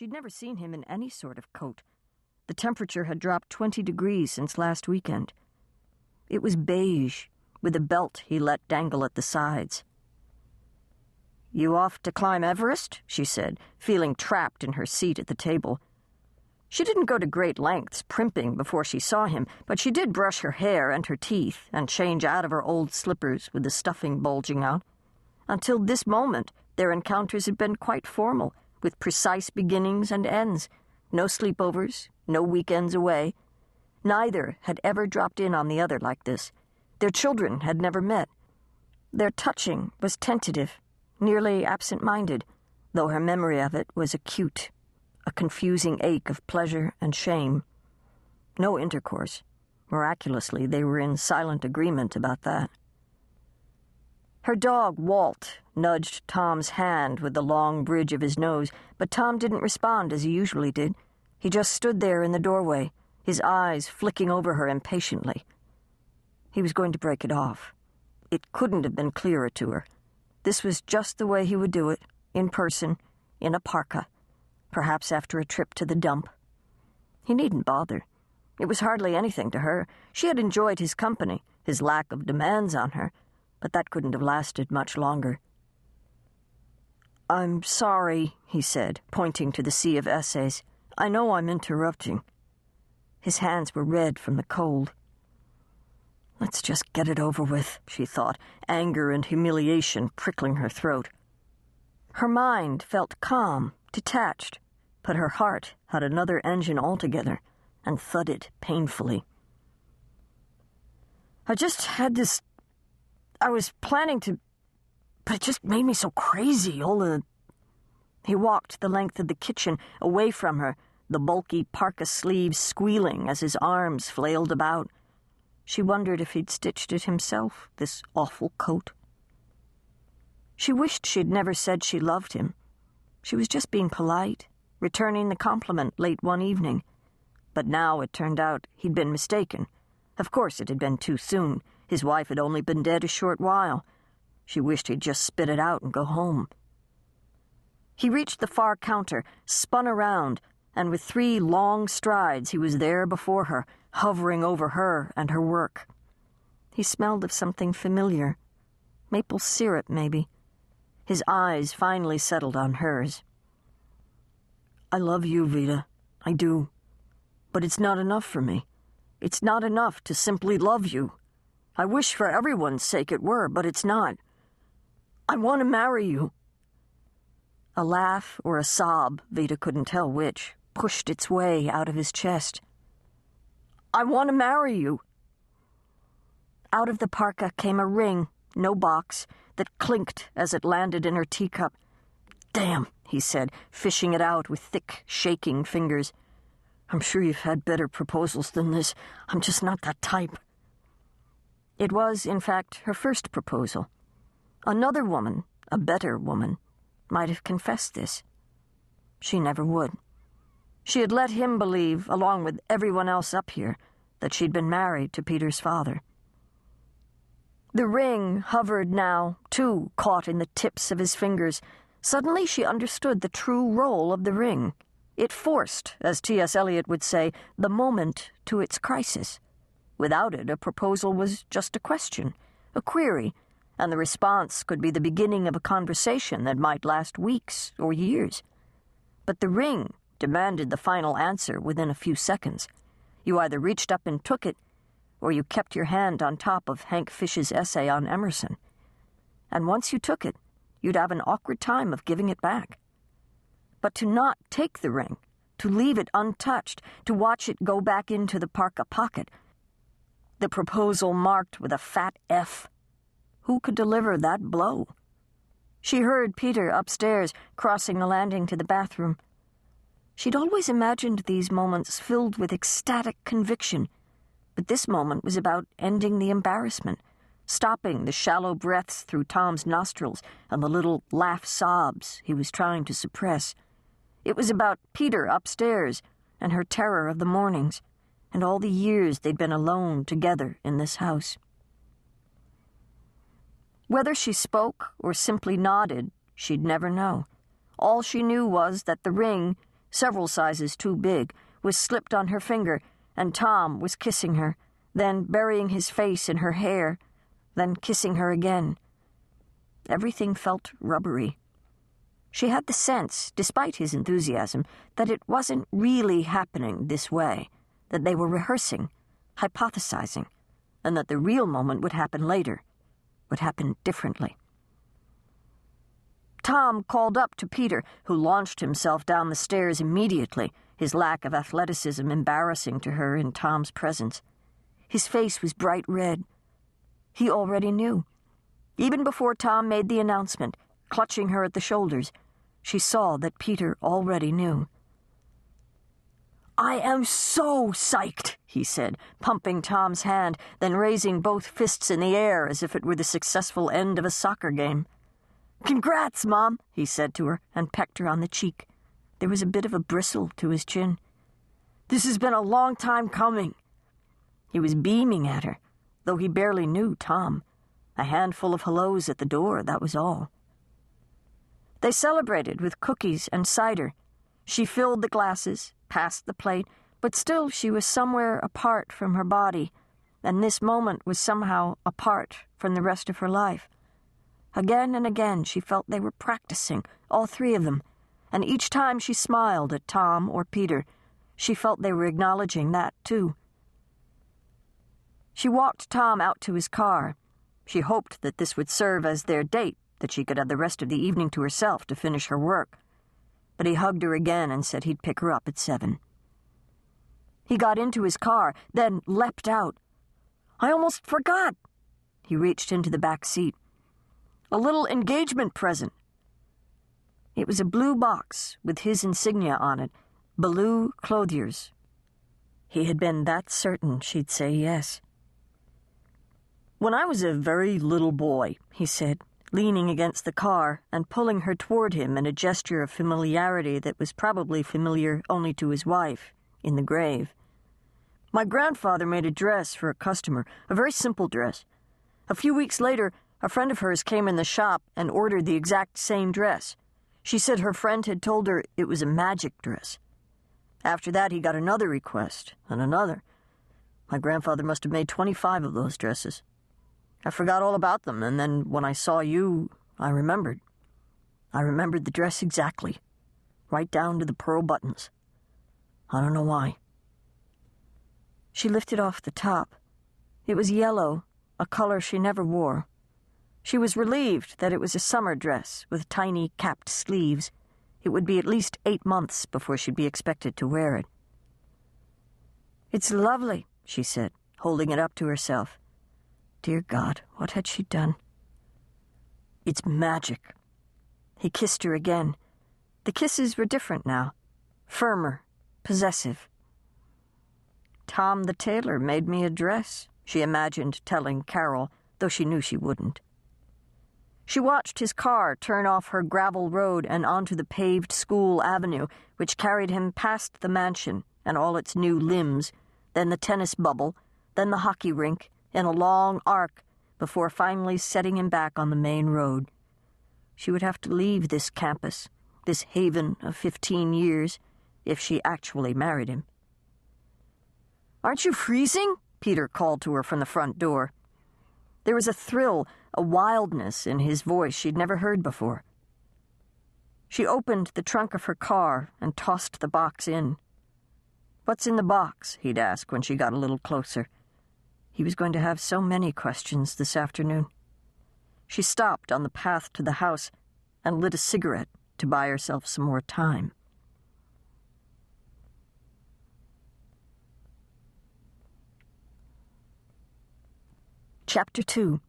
She'd never seen him in any sort of coat. The temperature had dropped 20 degrees since last weekend. It was beige, with a belt he let dangle at the sides. "You off to climb Everest?" she said, feeling trapped in her seat at the table. She didn't go to great lengths primping before she saw him, but she did brush her hair and her teeth and change out of her old slippers with the stuffing bulging out. Until this moment, their encounters had been quite formal, with precise beginnings and ends. No sleepovers, no weekends away. Neither had ever dropped in on the other like this. Their children had never met. Their touching was tentative, nearly absent-minded, though her memory of it was acute, a confusing ache of pleasure and shame. No intercourse. Miraculously, they were in silent agreement about that. Her dog, Walt, nudged Tom's hand with the long bridge of his nose, but Tom didn't respond as he usually did. He just stood there in the doorway, his eyes flicking over her impatiently. He was going to break it off. It couldn't have been clearer to her. This was just the way he would do it, in person, in a parka, perhaps after a trip to the dump. He needn't bother. It was hardly anything to her. She had enjoyed his company, his lack of demands on her, but that couldn't have lasted much longer. "I'm sorry," he said, pointing to the sea of essays. "I know I'm interrupting." His hands were red from the cold. Let's just get it over with, she thought, anger and humiliation prickling her throat. Her mind felt calm, detached, but her heart had another engine altogether and thudded painfully. "I just had this... I was planning to... but it just made me so crazy, all the..." He walked the length of the kitchen, away from her, the bulky parka sleeves squealing as his arms flailed about. She wondered if he'd stitched it himself, this awful coat. She wished she'd never said she loved him. She was just being polite, returning the compliment late one evening. But now it turned out he'd been mistaken. Of course it had been too soon. His wife had only been dead a short while. She wished he'd just spit it out and go home. He reached the far counter, spun around, and with 3 long strides he was there before her, hovering over her and her work. He smelled of something familiar. Maple syrup, maybe. His eyes finally settled on hers. "I love you, Vida. I do. But it's not enough for me. It's not enough to simply love you. I wish for everyone's sake it were, but it's not. I want to marry you." A laugh or a sob, Vida couldn't tell which, pushed its way out of his chest. "I want to marry you." Out of the parka came a ring, no box, that clinked as it landed in her teacup. "Damn," he said, fishing it out with thick, shaking fingers. "I'm sure you've had better proposals than this. I'm just not that type." It was, in fact, her first proposal. Another woman, a better woman, might have confessed this. She never would. She had let him believe, along with everyone else up here, that she'd been married to Peter's father. The ring hovered now, too, caught in the tips of his fingers. Suddenly she understood the true role of the ring. It forced, as T.S. Eliot would say, the moment to its crisis. Without it, a proposal was just a question, a query, and the response could be the beginning of a conversation that might last weeks or years. But the ring demanded the final answer within a few seconds. You either reached up and took it, or you kept your hand on top of Hank Fish's essay on Emerson. And once you took it, you'd have an awkward time of giving it back. But to not take the ring, to leave it untouched, to watch it go back into the parka pocket, the proposal marked with a fat F. Who could deliver that blow? She heard Peter upstairs, crossing the landing to the bathroom. She'd always imagined these moments filled with ecstatic conviction, but this moment was about ending the embarrassment, stopping the shallow breaths through Tom's nostrils and the little laugh sobs he was trying to suppress. It was about Peter upstairs and her terror of the mornings, and all the years they'd been alone together in this house. Whether she spoke or simply nodded, she'd never know. All she knew was that the ring, several sizes too big, was slipped on her finger, and Tom was kissing her, then burying his face in her hair, then kissing her again. Everything felt rubbery. She had the sense, despite his enthusiasm, that it wasn't really happening this way, that they were rehearsing, hypothesizing, and that the real moment would happen later, would happen differently. Tom called up to Peter, who launched himself down the stairs immediately, his lack of athleticism embarrassing to her in Tom's presence. His face was bright red. He already knew. Even before Tom made the announcement, clutching her at the shoulders, she saw that Peter already knew. "I am so psyched," he said, pumping Tom's hand, then raising both fists in the air as if it were the successful end of a soccer game. "Congrats, Mom," he said to her, and pecked her on the cheek. There was a bit of a bristle to his chin. "This has been a long time coming." He was beaming at her, though he barely knew Tom. A handful of hellos at the door, that was all. They celebrated with cookies and cider. She filled the glasses, passed the plate, but still she was somewhere apart from her body, and this moment was somehow apart from the rest of her life. Again and again she felt they were practicing, all three of them, and each time she smiled at Tom or Peter, she felt they were acknowledging that, too. She walked Tom out to his car. She hoped that this would serve as their date, that she could have the rest of the evening to herself to finish her work. But he hugged her again and said he'd pick her up at 7. He got into his car, then leapt out. "I almost forgot." He reached into the back seat. "A little engagement present." It was a blue box with his insignia on it, Ballou Clothiers. He had been that certain she'd say yes. "When I was a very little boy," he said, leaning against the car and pulling her toward him in a gesture of familiarity that was probably familiar only to his wife, in the grave. "My grandfather made a dress for a customer, a very simple dress. A few weeks later, a friend of hers came in the shop and ordered the exact same dress. She said her friend had told her it was a magic dress. After that, he got another request, and another. My grandfather must have made 25 of those dresses. I forgot all about them, and then when I saw you, I remembered. I remembered the dress exactly, right down to the pearl buttons. I don't know why." She lifted off the top. It was yellow, a color she never wore. She was relieved that it was a summer dress with tiny capped sleeves. It would be at least 8 months before she'd be expected to wear it. "It's lovely," she said, holding it up to herself. Dear God, what had she done? "It's magic." He kissed her again. The kisses were different now, firmer, possessive. "Tom the tailor made me a dress," she imagined telling Carol, though she knew she wouldn't. She watched his car turn off her gravel road and onto the paved school avenue, which carried him past the mansion and all its new limbs, then the tennis bubble, then the hockey rink, in a long arc, before finally setting him back on the main road. She would have to leave this campus, this haven of 15 years, if she actually married him. "Aren't you freezing?" Peter called to her from the front door. There was a thrill, a wildness in his voice she'd never heard before. She opened the trunk of her car and tossed the box in. "What's in the box?" he'd ask when she got a little closer. He was going to have so many questions this afternoon. She stopped on the path to the house and lit a cigarette to buy herself some more time. Chapter 2.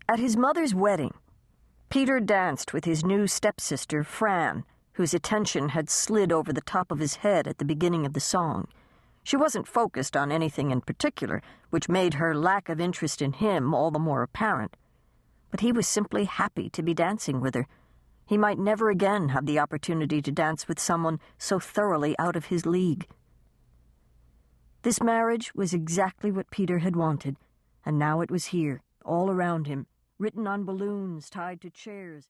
At his mother's wedding, Peter danced with his new stepsister, Fran, whose attention had slid over the top of his head at the beginning of the song. She wasn't focused on anything in particular, which made her lack of interest in him all the more apparent. But he was simply happy to be dancing with her. He might never again have the opportunity to dance with someone so thoroughly out of his league. This marriage was exactly what Peter had wanted, and now it was here, all around him, written on balloons tied to chairs.